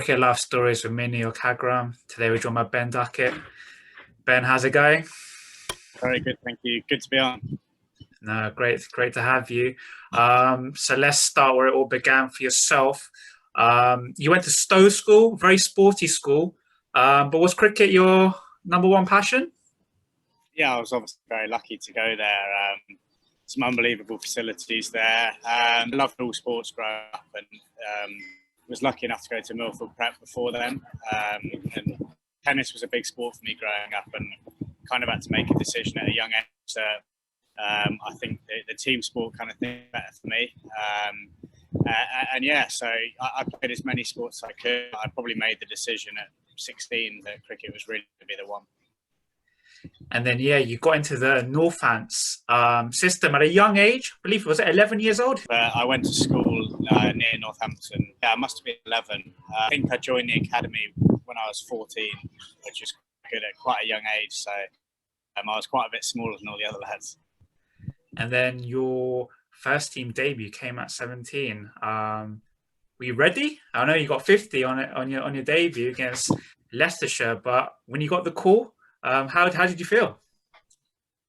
Cricket Life Stories with me, Neel Khagram. Today we're joined by Ben Duckett. Ben, how's it going? Very good, thank you. Good to be on. No, great to have you. So let's start where it all began for yourself. You went to Stowe School, very sporty school, but was cricket your number one passion? Yeah, I was obviously very lucky to go there. Some unbelievable facilities there. Loved all sports growing up and was lucky enough to go to Millfield Prep before then. And tennis was a big sport for me growing up and kind of had to make a decision at a young age that I think the team sport kind of thing better for me. And yeah, so I played as many sports as I could. I probably made the decision at 16 that cricket was really going to be the one. And then, yeah, you got into the Northants system at a young age. I believe, was it 11 years old? I went to school near Northampton. Yeah, I must have been 11. I think I joined the academy when I was 14, which is good at quite a young age. So I was quite a bit smaller than all the other lads. And then your first team debut came at 17. Were you ready? I know you got 50 on your debut against Leicestershire, but when you got the call, how did you feel?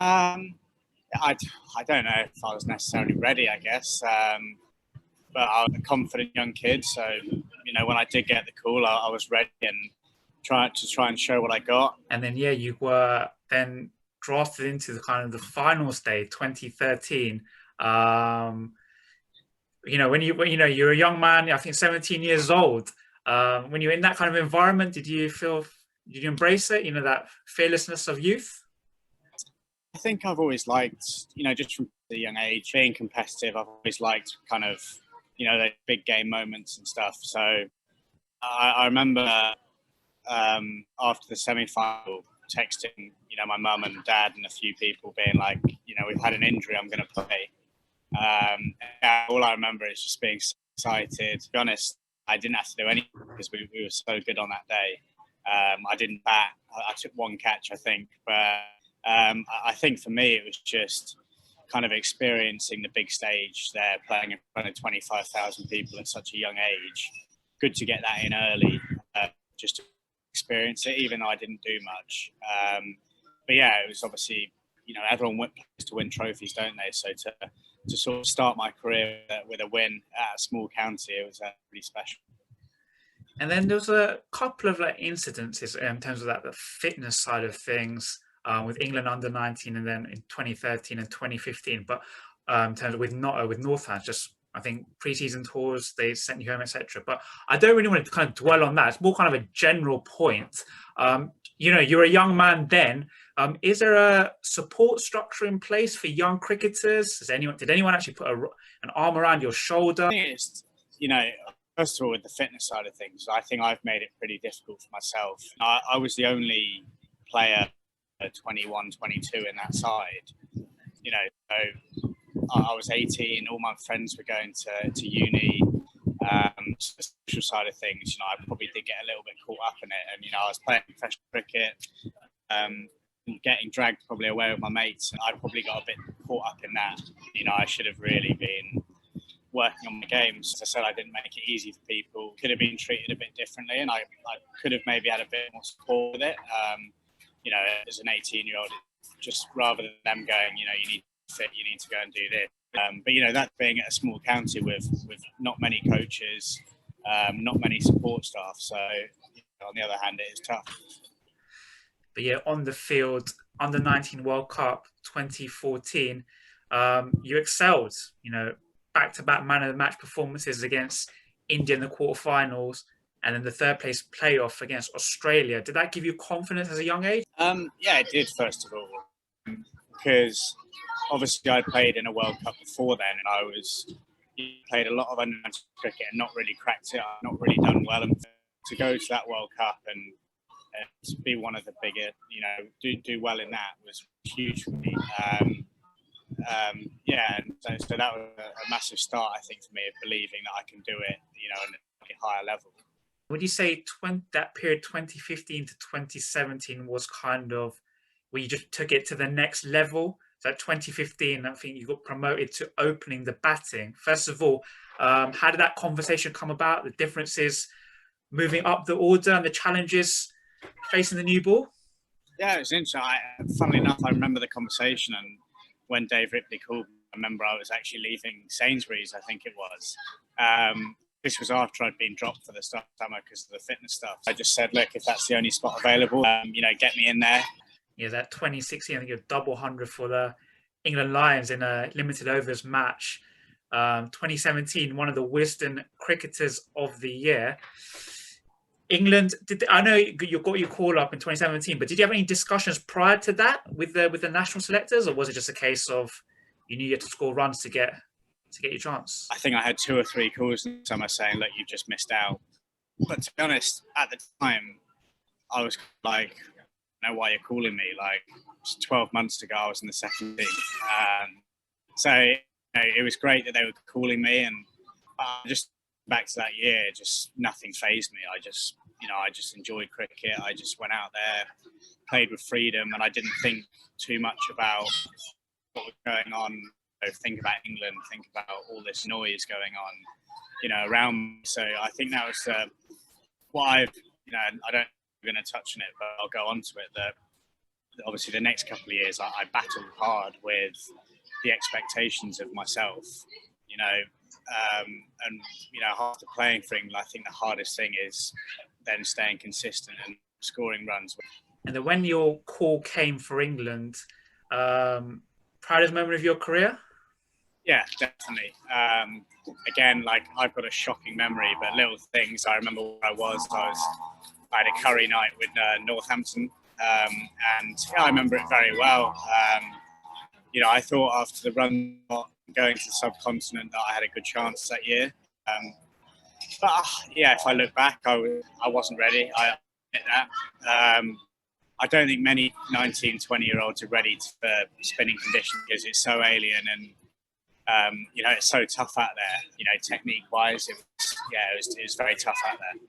I don't know if I was necessarily ready, I guess, but I was a confident young kid. So when I did get the call, I was ready and try and show what I got. And then you were then drafted into the kind of the final stage, 2013. When you're a young man, I think 17 years old. When you're in that kind of environment, did you embrace it? That fearlessness of youth? I think I've always liked, just from the young age, being competitive. I've always liked kind of, the big game moments and stuff. So I remember after the semi-final texting, my mum and dad and a few people being like, we've had an injury, I'm going to play. All I remember is just being so excited. To be honest, I didn't have to do anything because we were so good on that day. I didn't bat. I took one catch, I think. But I think for me, it was just kind of experiencing the big stage there, playing in front of 25,000 people at such a young age. Good to get that in early, just to experience it, even though I didn't do much. But yeah, it was obviously, everyone plays to win trophies, don't they? So to sort of start my career with a win at a small county, it was really special. And then there was a couple of incidences in terms of the fitness side of things with England under 19, and then in 2013 and 2015. But in terms of with Northants, just I think pre-season tours, they sent you home, etc. But I don't really want to kind of dwell on that. It's more kind of a general point. You're a young man then. Is there a support structure in place for young cricketers? Did anyone actually put an arm around your shoulder? I think it's, first of all, with the fitness side of things, I think I've made it pretty difficult for myself. I was the only player at 21, 22 in that side. So I was 18, all my friends were going to uni. So the social side of things, I probably did get a little bit caught up in it. And, I was playing professional cricket, getting dragged probably away with my mates. And I probably got a bit caught up in that. I should have really been working on my games. As I said, I didn't make it easy for people. Could have been treated a bit differently, and I could have maybe had a bit more support with it. As an 18-year-old, just rather than them going, you need to fit, you need to go and do this. But that being at a small county with not many coaches, not many support staff. So on the other hand, it is tough. But yeah, on the field, under 19 World Cup 2014, you excelled. Back-to-back man of the match performances against India in the quarterfinals, and then the third place playoff against Australia. Did that give you confidence as a young age? Yeah, it did, first of all, because obviously I played in a World Cup before then, and I played a lot of under cricket and not really cracked it. I've not really done well, and to go to that World Cup and to be one of the bigger, do well in that was huge for me. And so that was a massive start, I think, for me, of believing that I can do it, at a higher level. Would you say that period 2015 to 2017 was kind of where you just took it to the next level? So 2015, I think you got promoted to opening the batting. First of all, how did that conversation come about? The differences moving up the order and the challenges facing the new ball? Yeah, it was interesting. Funnily enough, I remember the conversation, and when Dave Ripley called me, I remember I was actually leaving Sainsbury's, I think it was. This was after I'd been dropped for the start of summer because of the fitness stuff. I just said, look, if that's the only spot available, get me in there. Yeah, that 2016, I think a double hundred for the England Lions in a limited overs match. 2017, one of the Wisden cricketers of the year. England, I know you got your call up in 2017, but did you have any discussions prior to that with the national selectors, or was it just a case of you needed to score runs to get your chance? I think I had 2 or 3 calls in the summer saying, look, you've just missed out. But to be honest, at the time, I was like, I know why you're calling me. Like, 12 months ago, I was in the second team. So it was great that they were calling me, and just back to that year, just nothing fazed me. I just enjoyed cricket. I just went out there, played with freedom, and I didn't think too much about what was going on. Think about England, think about all this noise going on, around me. So I think that was what I don't going to touch on it, but I'll go on to it. That obviously the next couple of years, I battled hard with the expectations of myself, and after playing for England, I think the hardest thing is then staying consistent and scoring runs. And then when your call came for England, proudest moment of your career? Yeah, definitely. Again, like, I've got a shocking memory, but little things. I remember where I had a curry night with Northampton, and I remember it very well. I thought after the run going to the subcontinent that I had a good chance that year. But if I look back, I wasn't ready. I admit that. I don't think many 19, 20-year-olds are ready for spinning conditions because it's so alien, and it's so tough out there. Technique-wise, it was very tough out there.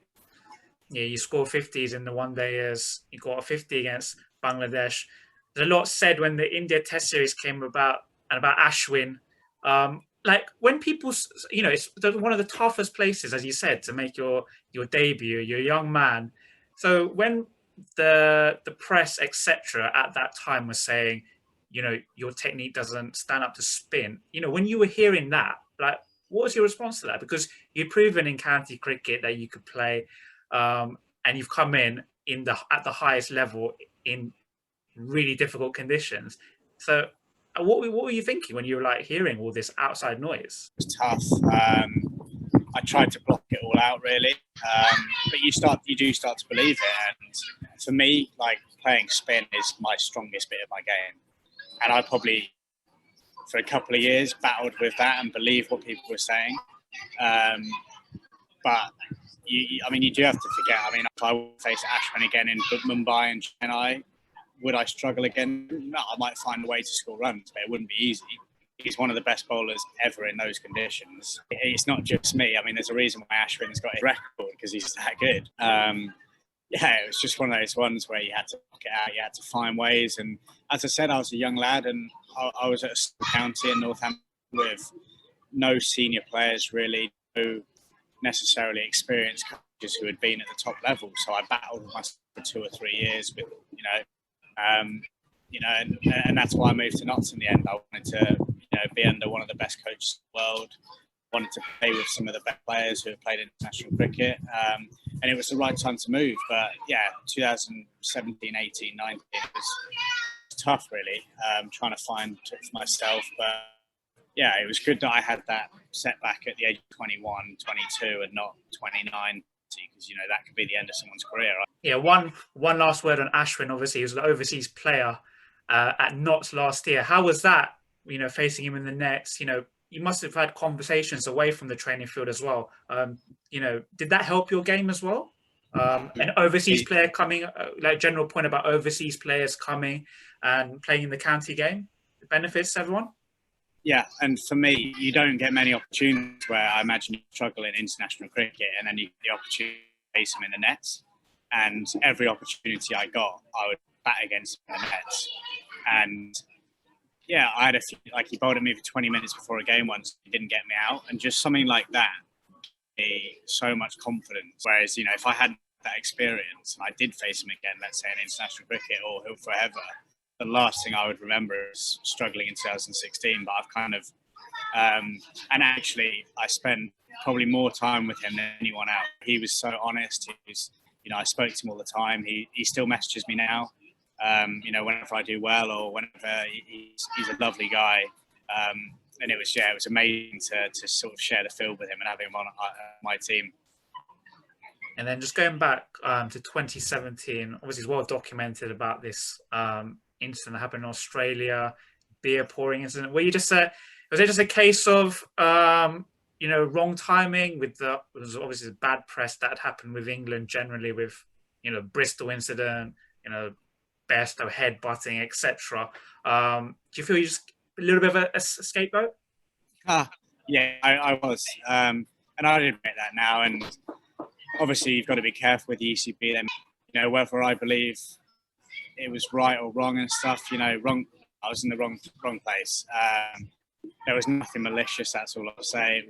Yeah, you score 50s in the one-day years. You got a 50 against Bangladesh. There's a lot said when the India Test series came about Ashwin. Like, when people, it's one of the toughest places, as you said, to make your debut. You're a young man, so when the press, etc., at that time was saying, your technique doesn't stand up to spin. When you were hearing that, like, what was your response to that? Because you'd proven in county cricket that you could play, and you've come in at the highest level in really difficult conditions. So what were you thinking when you were like hearing all this outside noise? It was tough. I tried to block it all out, really, but you do start to believe it. And for me, like, playing spin is my strongest bit of my game, and I probably for a couple of years battled with that and believed what people were saying. But you do have to forget. If I would face Ashwin again in Mumbai and Chennai, would I struggle again? No, I might find a way to score runs, but it wouldn't be easy. He's one of the best bowlers ever in those conditions. It's not just me. There's a reason why Ashwin's got his record, because he's that good. It was just one of those ones where you had to knock it out. You had to find ways. And as I said, I was a young lad, and I was at a small county in Northampton with no senior players, really, no necessarily experienced coaches who had been at the top level. So I battled with myself for 2 or 3 years with, and that's why I moved to Notts in the end. I wanted to, be under one of the best coaches in the world. Wanted to play with some of the best players who have played international cricket, and it was the right time to move. But 2017, 18, 19 was tough, really, trying to find myself. But it was good that I had that setback at the age of 21, 22, and not 29. Because that could be the end of someone's career. Right? Yeah, one last word on Ashwin. Obviously, he was an overseas player at Notts last year. How was that? Facing him in the nets. You must have had conversations away from the training field as well. Did that help your game as well? An overseas player coming, like, general point about overseas players coming and playing in the county game, it benefits everyone. Yeah, and for me, you don't get many opportunities where I imagine you struggle in international cricket, and then you get the opportunity to face him in the nets. And every opportunity I got, I would bat against him in the nets. And I had a few, like, he bowled at me for 20 minutes before a game once. He didn't get me out, and just something like that me so much confidence. Whereas, you know, if I hadn't that experience and I did face him again, let's say in international cricket or forever, the last thing I would remember is struggling in 2016. But I've kind of, and actually I spent probably more time with him than anyone else. He was so honest. He was, you know, I spoke to him all the time. He still messages me now, you know, whenever I do well or whenever. He's a lovely guy. And it was amazing to sort of share the field with him and having him on my team. And then just going back to 2017, obviously it's well documented about this incident that happened in Australia, beer pouring incident. Were you just was it just a case of you know, wrong timing with it was obviously the bad press that had happened with England generally with, you know, Bristol incident, you know, Bairstow headbutting, etc. Do you feel you just a little bit of a scapegoat? Yeah, I was, and I admit that now. And obviously, you've got to be careful with the ECB. Then, you know, whether I believe it was right or wrong and stuff. You know, wrong. I was in the wrong place. There was nothing malicious. That's all I'll say.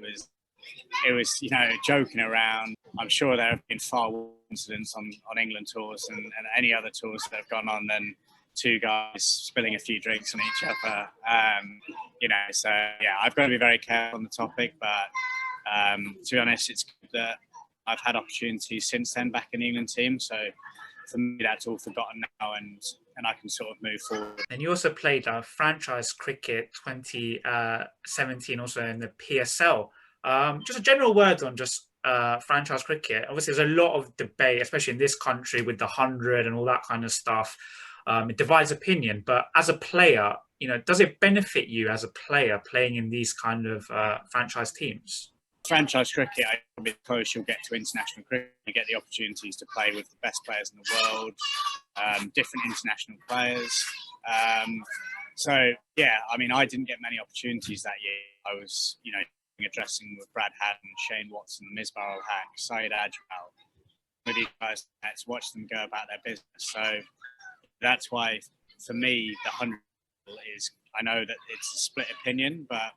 It was, you know, joking around. I'm sure there have been far worse incidents on England tours and any other tours that have gone on than two guys spilling a few drinks on each other. You know, so yeah, I've got to be very careful on the topic. But to be honest, it's good that I've had opportunities since then back in the England team. So for me, that's all forgotten now, and I can sort of move forward. And you also played franchise cricket 2017, also in the PSL. Just a general word on just franchise cricket. Obviously, there's a lot of debate, especially in this country with the 100 and all that kind of stuff. It divides opinion. But as a player, you know, does it benefit you as a player playing in these kind of franchise teams? Franchise cricket, I think the close you'll get to international cricket. You get the opportunities to play with the best players in the world, different international players. So yeah, I mean, I didn't get many opportunities that year. I was, you know, in a dressing room with Brad Haddon, Shane Watson, Misbah ul Haq, Saeed Ajmal, with these guys, to watch them go about their business. So that's why, for me, the 100 is. I know that it's a split opinion, but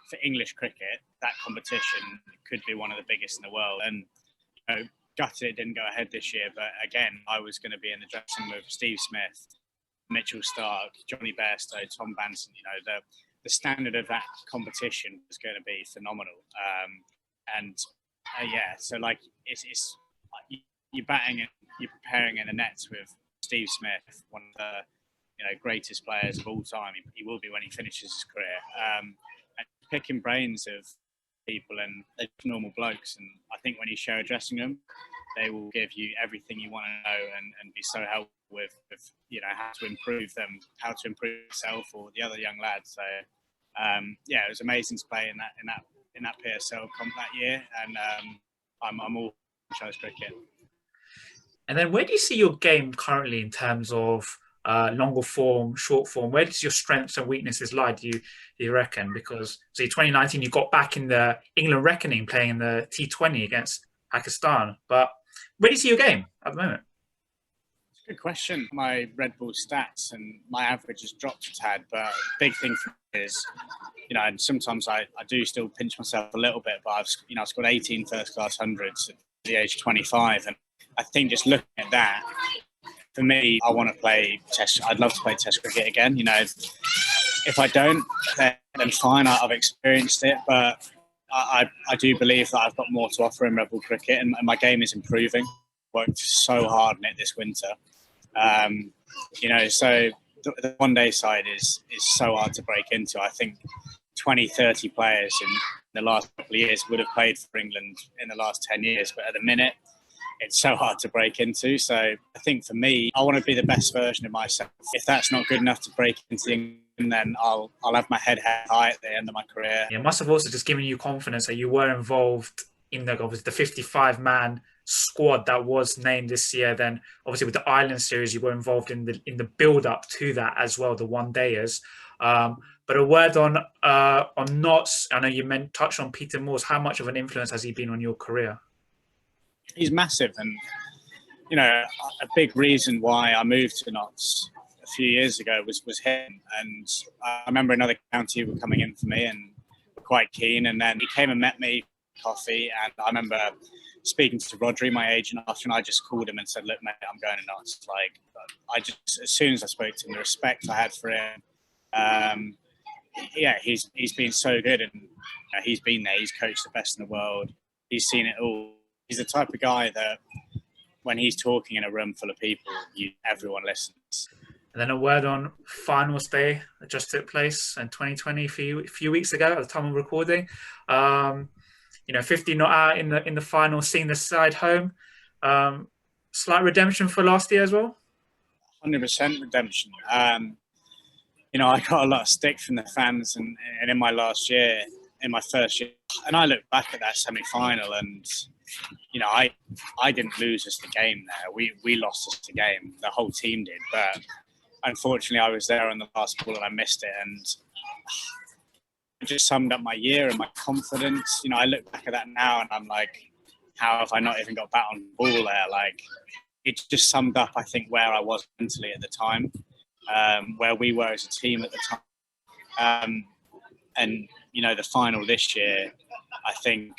for English cricket, that competition could be one of the biggest in the world. And, you know, gutted it didn't go ahead this year, but again, I was going to be in the dressing room with Steve Smith, Mitchell Stark, Johnny Bairstow, Tom Banton. You know, the standard of that competition was going to be phenomenal. Yeah, so like it's you're batting and you're preparing in the nets with Steve Smith, one of the, you know, greatest players of all time. He will be when he finishes his career. And picking brains of people, and they're normal blokes, and I think when you share a dressing room, they will give you everything you want to know and be so helpful with you know, how to improve yourself or the other young lads. So yeah, it was amazing to play in that PSL comp that year, and I'm all franchise cricket. And then where do you see your game currently in terms of longer form, short form? Where does your strengths and weaknesses lie, do you reckon? Because, see, 2019, you got back in the England reckoning playing in the T20 against Pakistan. But where do you see your game at the moment? Good question. My Red Bull stats and my average has dropped a tad, but big thing for me is, you know, and sometimes I do still pinch myself a little bit, but I've scored 18 first-class hundreds at the age of 25. And I think just looking at that, for me, I want to play Test. I'd love to play Test cricket again. You know, if I don't, then fine. I've experienced it, but I do believe that I've got more to offer in Red Bull cricket, and my game is improving. Worked so hard on it this winter. You know, so the one-day side is so hard to break into. I think 20, 30 players in the last couple of years would have played for England in the last 10 years, but at the minute, it's so hard to break into. So I think for me, I want to be the best version of myself. If that's not good enough to break into England, then I'll have my head high at the end of my career. It must have also just given you confidence that you were involved in the 55-man squad that was named this year. Then obviously with the Island series, you were involved in the build-up to that as well, the one-dayers. But a word on Notts. I know you touched on Peter Moores. How much of an influence has he been on your career? He's massive, and you know, a big reason why I moved to Notts a few years ago was him. And I remember another county were coming in for me and were quite keen, and then he came and met me coffee. And I remember speaking to Rodri, my agent, after, and I just called him and said, "Look, mate, I'm going to Notts." Like, I just, as soon as I spoke to him, the respect I had for him. Yeah, he's been so good, and he's been there. He's coached the best in the world. He's seen it all. He's the type of guy that when he's talking in a room full of people, everyone listens. And then a word on finals day that just took place in 2020, a few weeks ago at the time of recording. 50 not out in the final, seeing the side home. Slight redemption for last year as well. 100% redemption. I got a lot of stick from the fans, and in my last year, in my first year, and I look back at that semi-final, and I didn't lose us the game there. We lost us the game. The whole team did, but unfortunately, I was there on the last ball and I missed it, and it just summed up my year and my confidence. I look back at that now and I'm like, how have I not even got back on the ball there? Like, it just summed up, I think, where I was mentally at the time, where we were as a team at the time. And the final this year, I think,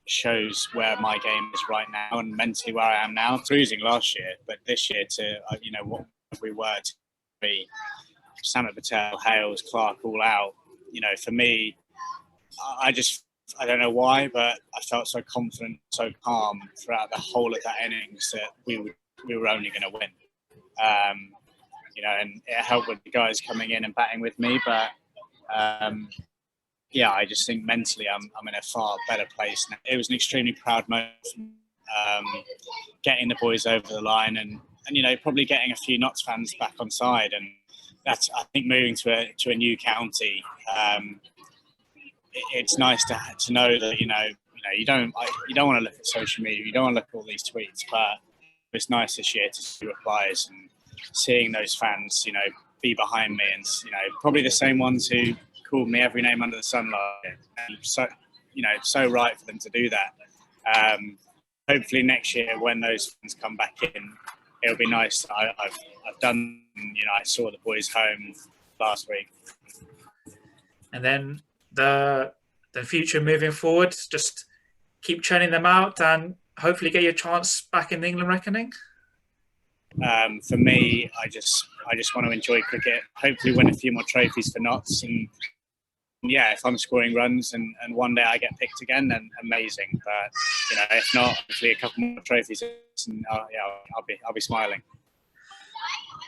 shows where my game is right now and mentally where I am now. Losing last year, but this year what we were to be, Samet Patel, Hales, Clark all out. For me, I don't know why, but I felt so confident, so calm throughout the whole of that innings that we were only going to win. And it helped with the guys coming in and batting with me, but I just think mentally I'm in a far better place now. It was an extremely proud moment, getting the boys over the line and probably getting a few Notts fans back on side, and that's, I think, moving to a new county. It's nice to know that you don't want to look at social media, you don't want to look at all these tweets, but it's nice this year to see replies and seeing those fans be behind me, and probably the same ones who called me every name under the sun last year. And so right for them to do that. Hopefully next year when those fans come back in, it'll be nice. I've done. I saw the boys home last week. And then the future moving forward, just keep churning them out and hopefully get your chance back in the England reckoning. For me, I just want to enjoy cricket. Hopefully, win a few more trophies for Notts, and if I'm scoring runs and one day I get picked again, then amazing. But if not, hopefully a couple more trophies, and I'll be smiling.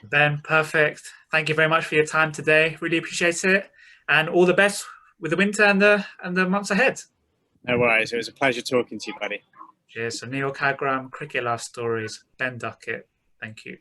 Ben, perfect. Thank you very much for your time today. Really appreciate it, and all the best with the winter and the months ahead. No worries. It was a pleasure talking to you, buddy. Cheers. So Neel Khagram, Cricket Life Stories, Ben Duckett. Thank you.